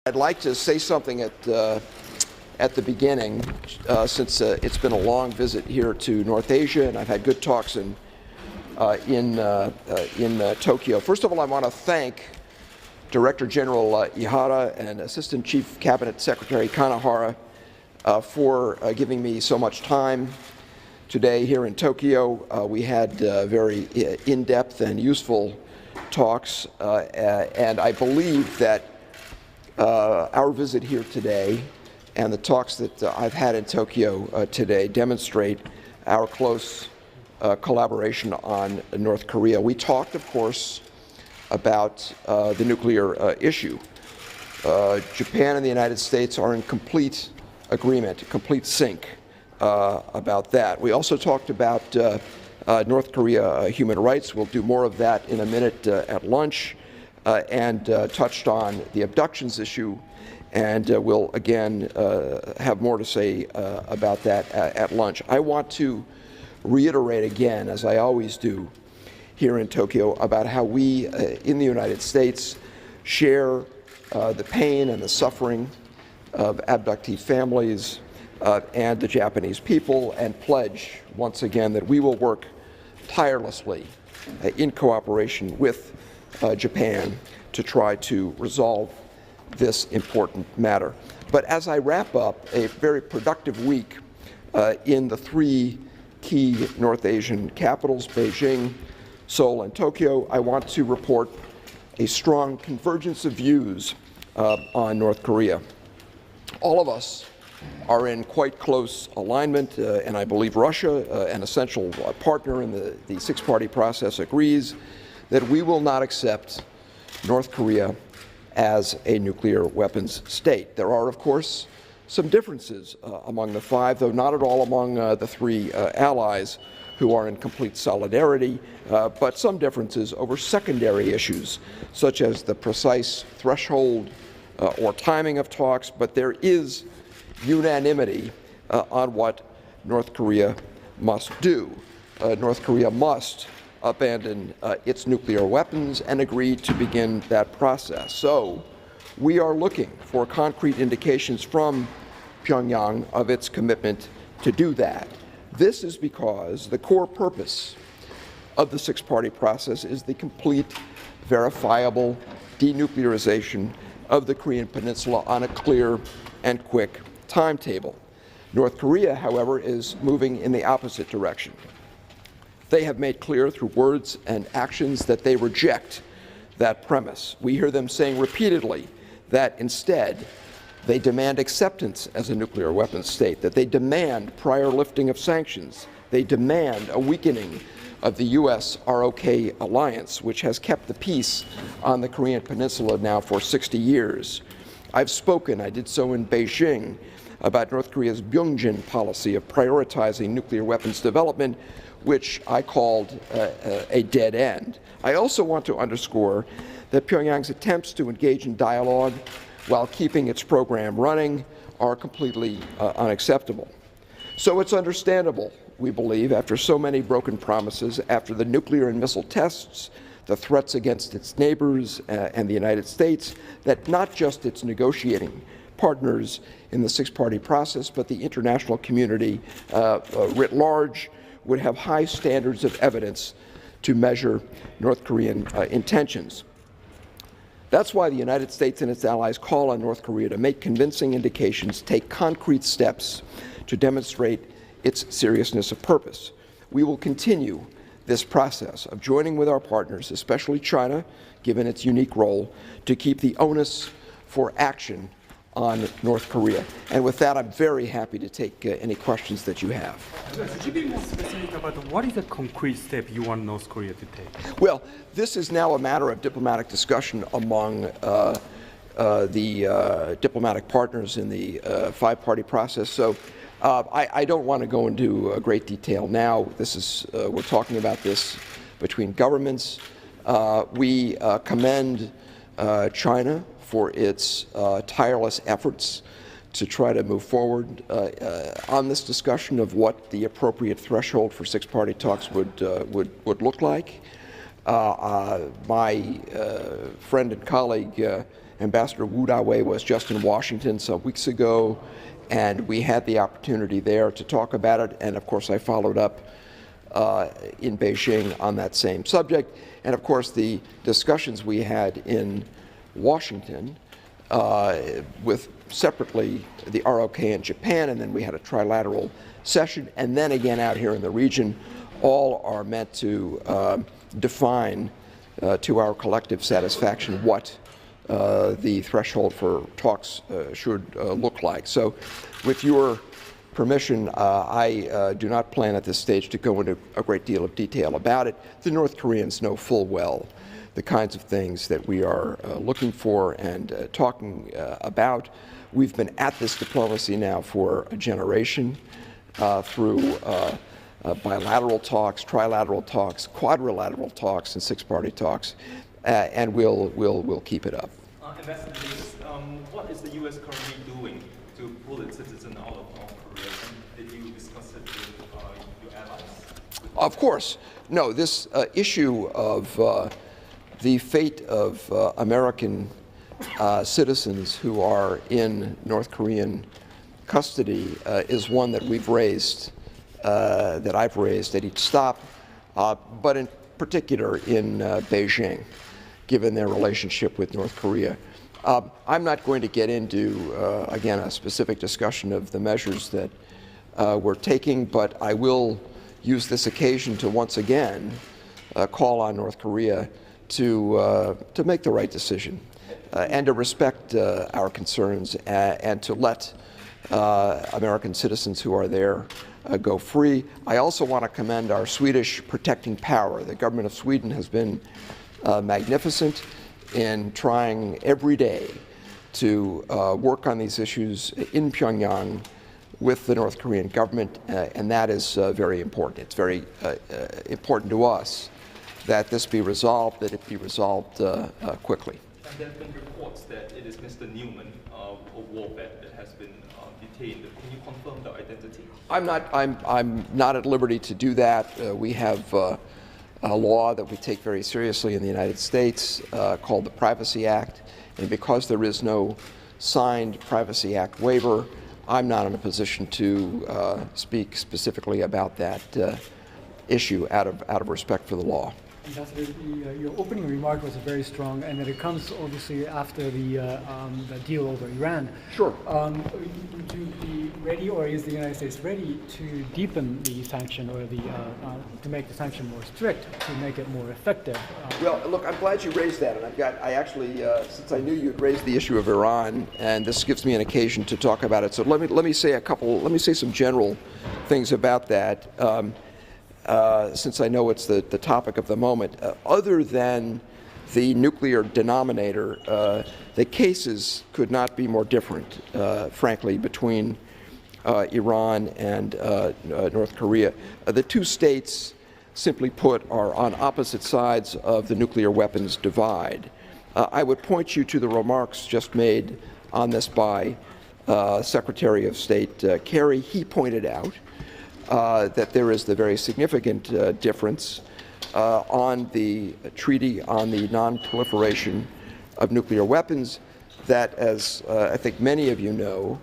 I'd like to say something at the beginning, since it's been a long visit here to North Asia, and I've had good talks in Tokyo. First of all, I want to thank Director General Ihara and Assistant Chief Cabinet Secretary Kanahara for giving me so much time today here in Tokyo. We had very in-depth and useful talks, and I believe that our visit here today and the talks that I've had in Tokyo today demonstrate our close collaboration on North Korea. We talked, of course, about the nuclear issue. Japan and the United States are in complete agreement, complete sync about that. We also talked about North Korea human rights. We'll do more of that in a minute at lunch, and touched on the abductions issue, and we'll again have more to say about that at lunch. I want to reiterate again, as I always do here in Tokyo, about how we in the United States share the pain and the suffering of abductee families and the Japanese people, and pledge once again that we will work tirelessly in cooperation with Japan to try to resolve this important matter. But as I wrap up a very productive week in the three key North Asian capitals, Beijing, Seoul, and Tokyo, I want to report a strong convergence of views on North Korea. All of us are in quite close alignment, and I believe Russia, an essential partner in the six-party process, agrees that we will not accept North Korea as a nuclear weapons state. There are, of course, some differences among the five, though not at all among the three allies who are in complete solidarity, but some differences over secondary issues, such as the precise threshold or timing of talks, but there is unanimity on what North Korea must do. North Korea must abandon its nuclear weapons and agree to begin that process. So we are looking for concrete indications from Pyongyang of its commitment to do that. This is because the core purpose of the six-party process is the complete, verifiable denuclearization of the Korean Peninsula on a clear and quick timetable. North Korea, however, is moving in the opposite direction. They have made clear through words and actions that they reject that premise. We hear them saying repeatedly that instead they demand acceptance as a nuclear weapons state, that they demand prior lifting of sanctions, they demand a weakening of the U.S. ROK alliance, which has kept the peace on the Korean Peninsula now for 60 years. I've spoken, I did so in Beijing, about North Korea's Byungjin policy of prioritizing nuclear weapons development, which I called a dead end. I also want to underscore that Pyongyang's attempts to engage in dialogue while keeping its program running are completely unacceptable. So it's understandable, we believe, after so many broken promises, after the nuclear and missile tests, the threats against its neighbors and the United States, that not just its negotiating partners in the six-party process, but the international community writ large would have high standards of evidence to measure North Korean intentions. That's why the United States and its allies call on North Korea to make convincing indications, take concrete steps to demonstrate its seriousness of purpose. We will continue this process of joining with our partners, especially China, given its unique role, to keep the onus for action on North Korea. And with that, I'm very happy to take any questions that you have. Could you be more specific about what is the concrete step you want North Korea to take? Well, this is now a matter of diplomatic discussion among the diplomatic partners in the five-party process. So I don't want to go into great detail now. This is we're talking about this between governments. We commend China for its tireless efforts to try to move forward on this discussion of what the appropriate threshold for six-party talks would look like. My friend and colleague Ambassador Wu Dawei was just in Washington some weeks ago, and we had the opportunity there to talk about it. And of course, I followed up in Beijing on that same subject. And of course, the discussions we had in Washington with separately the ROK in Japan, and then we had a trilateral session, and then again out here in the region, all are meant to define to our collective satisfaction what the threshold for talks should look like. So with your permission, I do not plan at this stage to go into a great deal of detail about it. The North Koreans know full well the kinds of things that we are looking for and talking about. We've been at this diplomacy now for a generation through bilateral talks, trilateral talks, quadrilateral talks, and six-party talks, and we'll keep it up. Ambassador Davies, what is the U.S. currently doing to pull its citizens out of North Korea? Did you discuss it with your allies? Of course. No, this issue of the fate of American citizens who are in North Korean custody is one that we've raised, that I've raised at each stop, but in particular in Beijing, given their relationship with North Korea. I'm not going to get into, again, a specific discussion of the measures that we're taking, but I will use this occasion to once again call on North Korea to make the right decision and to respect our concerns and to let American citizens who are there go free. I also want to commend our Swedish protecting power. The government of Sweden has been magnificent in trying every day to work on these issues in Pyongyang with the North Korean government, and that is very important. It's very important to us that this be resolved, that it be resolved quickly. And there have been reports that it is Mr. Newman, a war vet, that has been detained. Can you confirm the identity? I'm not at liberty to do that. We have a law that we take very seriously in the United States called the Privacy Act, and because there is no signed Privacy Act waiver, I'm not in a position to speak specifically about that issue out of respect for the law. Ambassador, your opening remark was very strong, and that it comes obviously after the deal over Iran. Sure. Would you be ready, or is the United States ready to deepen the sanction, or to make the sanction more strict, to make it more effective? Well, look, I'm glad you raised that, and I actually, since I knew you'd raised the issue of Iran, and this gives me an occasion to talk about it. So let me say some general things about that. Since I know it's the topic of the moment, other than the nuclear denominator, the cases could not be more different, frankly, between Iran and North Korea. The two states, simply put, are on opposite sides of the nuclear weapons divide. I would point you to the remarks just made on this by Secretary of State Kerry. He pointed out that there is the very significant difference on the treaty on the non-proliferation of nuclear weapons that, as I think many of you know,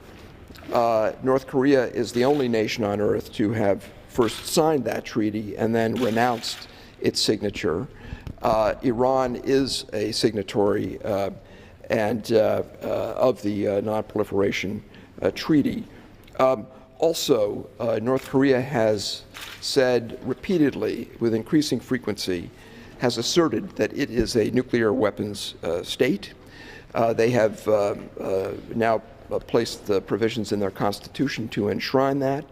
North Korea is the only nation on earth to have first signed that treaty and then renounced its signature. Iran is a signatory and of the non-proliferation treaty. Also, North Korea has said repeatedly, with increasing frequency, has asserted that it is a nuclear weapons state. They have now placed the provisions in their constitution to enshrine that.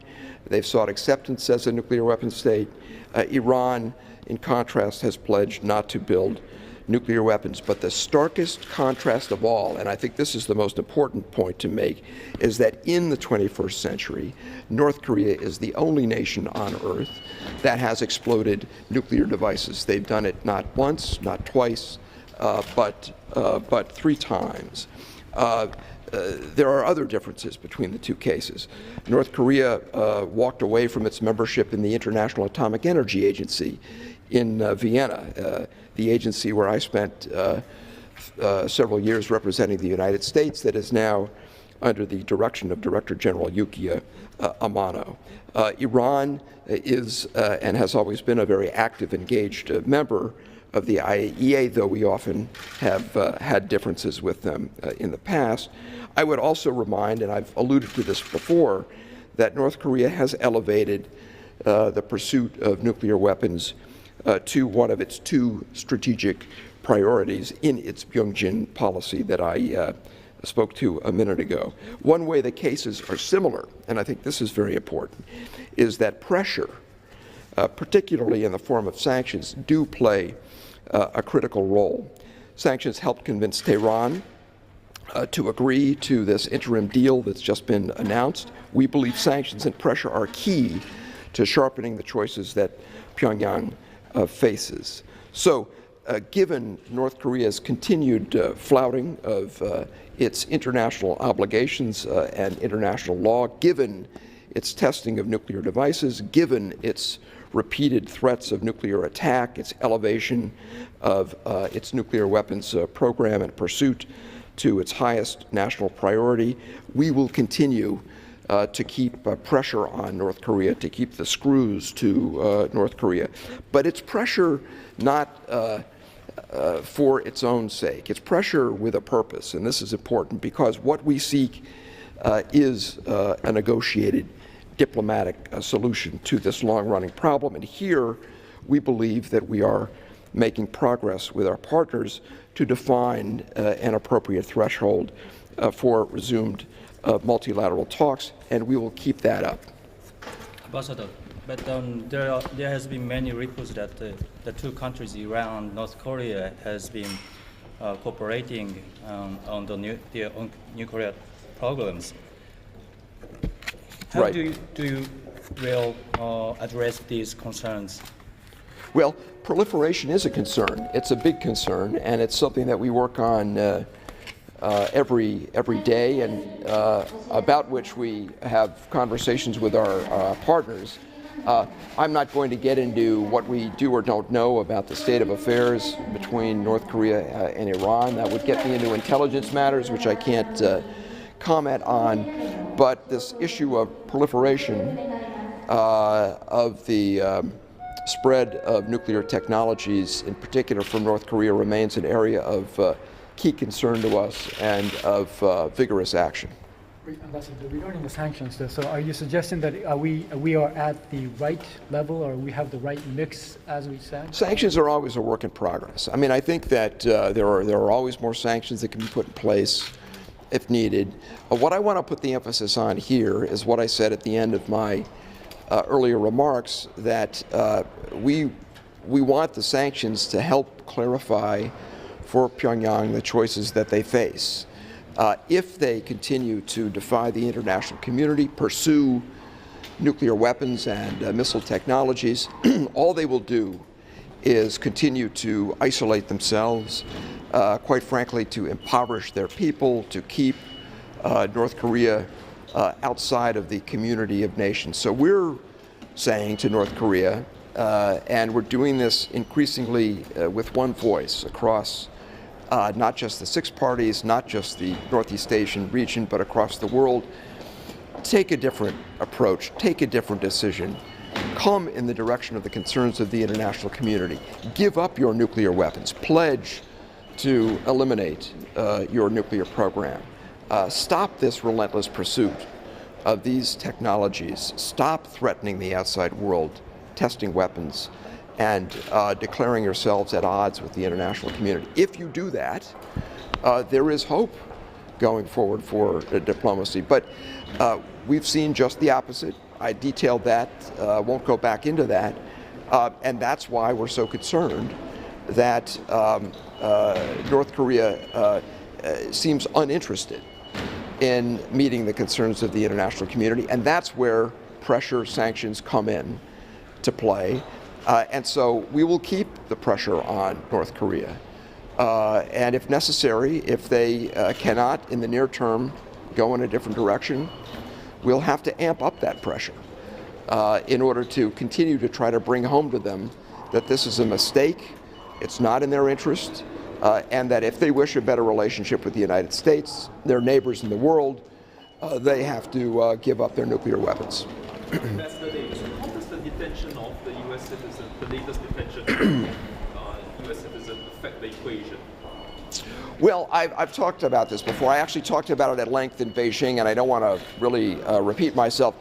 They've sought acceptance as a nuclear weapons state. Iran, in contrast, has pledged not to build nuclear weapons. But the starkest contrast of all, and I think this is the most important point to make, is that in the 21st century, North Korea is the only nation on earth that has exploded nuclear devices. They've done it not once, not twice, but 3 times. There are other differences between the two cases. North Korea walked away from its membership in the International Atomic Energy Agency in Vienna, the agency where I spent several years representing the United States that is now under the direction of Director General Yukiya Amano. Iran is and has always been a very active, engaged member of the IAEA, though we often have had differences with them in the past. I would also remind, and I've alluded to this before, that North Korea has elevated the pursuit of nuclear weapons to one of its two strategic priorities in its Pyongyang policy that I spoke to a minute ago. One way the cases are similar, and I think this is very important, is that pressure, particularly in the form of sanctions, do play a critical role. Sanctions helped convince Tehran to agree to this interim deal that's just been announced. We believe sanctions and pressure are key to sharpening the choices that Pyongyang faces. So, given North Korea's continued flouting of its international obligations and international law, given its testing of nuclear devices, given its repeated threats of nuclear attack, its elevation of its nuclear weapons program and pursuit to its highest national priority, we will continue to keep pressure on North Korea, to keep the screws to North Korea. But it's pressure not for its own sake. It's pressure with a purpose, and this is important because what we seek is a negotiated diplomatic solution to this long-running problem. And here we believe that we are making progress with our partners to define an appropriate threshold for resumed multilateral talks, and we will keep that up. Ambassador, but there has been many reports that the two countries, Iran and North Korea, has been cooperating on their nuclear programs. How Right. do you will address these concerns? Well, proliferation is a concern. It's a big concern, and it's something that we work on every day, and about which we have conversations with our partners. I'm not going to get into what we do or don't know about the state of affairs between North Korea and Iran. That would get me into intelligence matters, which I can't comment on. But this issue of proliferation of the spread of nuclear technologies, in particular from North Korea, remains an area of key concern to us and of vigorous action. Ambassador, regarding the sanctions, so are you suggesting that we are at the right level, or we have the right mix, as we said? Sanctions are always a work in progress. I mean, I think that there are always more sanctions that can be put in place if needed. What I want to put the emphasis on here is what I said at the end of my earlier remarks, that we want the sanctions to help clarify for Pyongyang the choices that they face. If they continue to defy the international community, pursue nuclear weapons and missile technologies, all they will do is continue to isolate themselves, quite frankly, to impoverish their people, to keep North Korea outside of the community of nations. So we're saying to North Korea, and we're doing this increasingly with one voice across not just the six parties, not just the Northeast Asian region, but across the world, take a different approach, take a different decision, come in the direction of the concerns of the international community, give up your nuclear weapons, pledge to eliminate your nuclear program, stop this relentless pursuit of these technologies, stop threatening the outside world, testing weapons, and declaring yourselves at odds with the international community. If you do that, there is hope going forward for diplomacy. But we've seen just the opposite. I detailed that, won't go back into that, and that's why we're so concerned that North Korea seems uninterested in meeting the concerns of the international community, and that's where pressure sanctions come in to play. And so we will keep the pressure on North Korea. And if necessary, if they cannot in the near term go in a different direction, we'll have to amp up that pressure in order to continue to try to bring home to them that this is a mistake, it's not in their interest, and that if they wish a better relationship with the United States, their neighbors in the world, they have to give up their nuclear weapons. Ambassador Davis, how does the detention of the U.S. citizen, the latest detention of U.S. citizen, affect the equation? Well, I've talked about this before. I actually talked about it at length in Beijing, and I don't want to really repeat myself.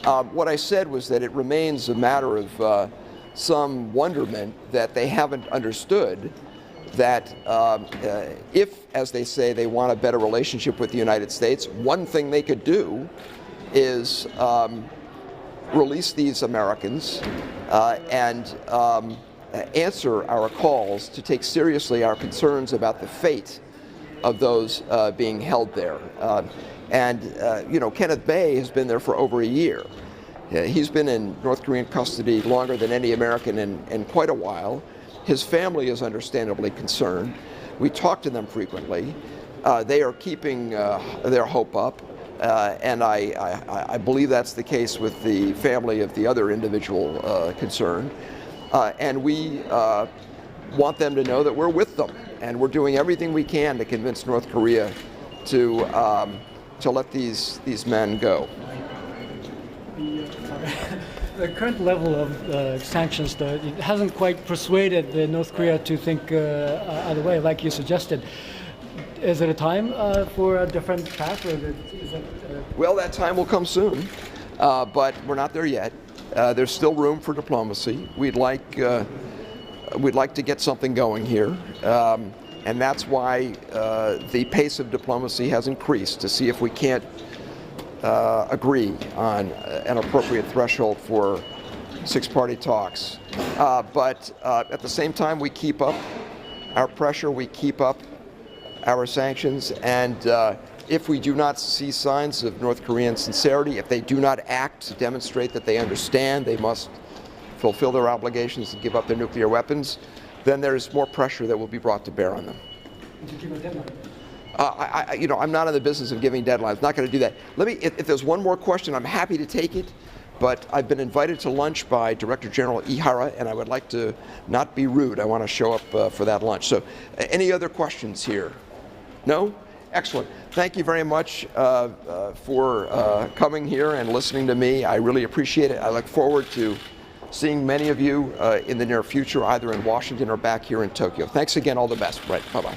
What I said was that it remains a matter of some wonderment that they haven't understood that if, as they say, they want a better relationship with the United States, one thing they could do is release these Americans and answer our calls to take seriously our concerns about the fate of those being held there. You know, Kenneth Bae has been there for over a year. He's been in North Korean custody longer than any American in quite a while. His family is understandably concerned. We talk to them frequently. They are keeping their hope up. And I believe that's the case with the family of the other individual concerned. And we want them to know that we're with them, and we're doing everything we can to convince North Korea to let these men go. The current level of sanctions, though, it hasn't quite persuaded North Korea to think either way, like you suggested. Is it a time for a different path? Or is it, Well, that time will come soon, but we're not there yet. There's still room for diplomacy. We'd like to get something going here, and that's why the pace of diplomacy has increased to see if we can't agree on an appropriate threshold for six-party talks. But at the same time, we keep up our pressure, we keep up our sanctions, and if we do not see signs of North Korean sincerity, if they do not act to demonstrate that they understand they must fulfill their obligations and give up their nuclear weapons, then there's more pressure that will be brought to bear on them. to give a deadline? I'm not in the business of giving deadlines. I'm not going to do that. If there's one more question, I'm happy to take it. But I've been invited to lunch by Director General Ihara, and I would like to not be rude. I want to show up for that lunch. So, any other questions here? No? Excellent. Thank you very much for coming here and listening to me. I really appreciate it. I look forward to seeing many of you in the near future, either in Washington or back here in Tokyo. Thanks again. All the best. Right. Bye-bye.